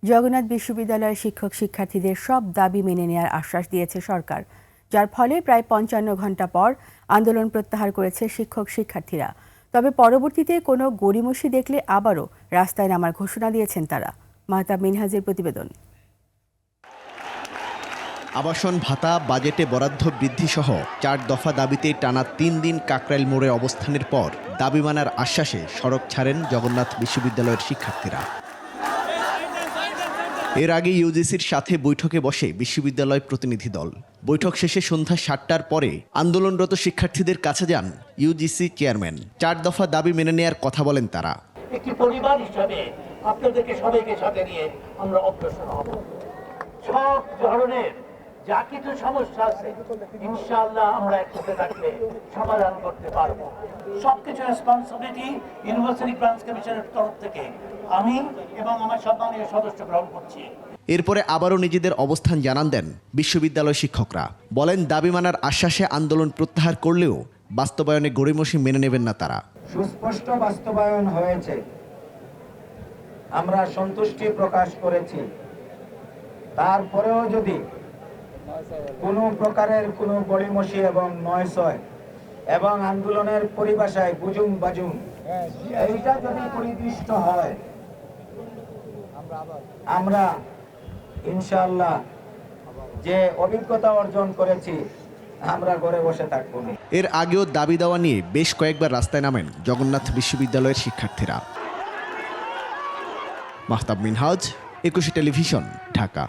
জগন্নাথ বিশ্ববিদ্যালয়ের শিক্ষক শিক্ষার্থীদের সব দাবি মেনে নেওয়ার আশ্বাস দিয়েছে সরকার, যার ফলে প্রায় ৫৫ ঘণ্টা পর আন্দোলন প্রত্যাহার করেছে শিক্ষক শিক্ষার্থীরা। তবে পরবর্তীতে কোনো গড়িমসি দেখলে আবারও রাস্তায় নামার ঘোষণা দিয়েছেন তারা। মাহতাব মিনহাজের প্রতিবেদন। আবাসন ভাতা, বাজেটে বরাদ্দ বৃদ্ধি সহ ৪ দফা দাবিতে টানা ৩ দিন কাকরাইল মোড়ে অবস্থানের পর দাবি মানার আশ্বাসে সড়ক ছাড়েন জগন্নাথ বিশ্ববিদ্যালয়ের শিক্ষার্থীরা। এর আগে ইউজিসির সাথে বৈঠকে বসে বিশ্ববিদ্যালয় প্রতিনিধি দল। বৈঠক শেষে সন্ধ্যা ৭টার পরে আন্দোলনরত শিক্ষার্থীদের কাছে যান ইউজিসি চেয়ারম্যান। ৪ দফা দাবি মেনে নেয়ার কথা বলেন তারা। একটি পরিবার হিসাবে আপনাদেরকে সবাইকে সাথে নিয়ে আমরা অগ্রসর হব। সব ধরনের যা কিছু সমস্যা আছে ইনশাআল্লাহ আমরা একসাথে থাকলে সমাধান করতে পারবো। সবকিছু রেসপন্সিবিলিটি ইউনিভার্সিটি গ্রান্টস কমিশনের তরফ থেকে আমি এবং আমার সম্মানীয় সদস্য গ্রহণ করছি। এরপরে আবারও নিজেদের অবস্থান জানান দেন বিশ্ববিদ্যালয় শিক্ষকরা। বলেন, দাবি মানার আশ্বাসে আন্দোলন প্রত্যাহার করলেও বাস্তবায়নে গড়িমসি মেনে নেবেন না তারা। সুস্পষ্ট বাস্তবায়ন হয়েছে, আমরা সন্তুষ্টি প্রকাশ করেছি। তারপরেও যদি কোনো প্রকারের কোনো গড়িমসি এবং নয়সয় এবং আন্দোলনের পরিভাষায় বুজুম বাজুম এইটা যদি পরিদৃষ্ট হয়, আমরা ইনশাআল্লাহ যে অভিজ্ঞতা অর্জন করেছি আমরা ঘরে বসে থাকবো না। এর আগেও দাবি দেওয়া নিয়ে বেশ কয়েকবার রাস্তায় নামেন জগন্নাথ বিশ্ববিদ্যালয়ের শিক্ষার্থীরা। মাহতাব মিনহাজ, ২১ টেলিভিশন, ঢাকা।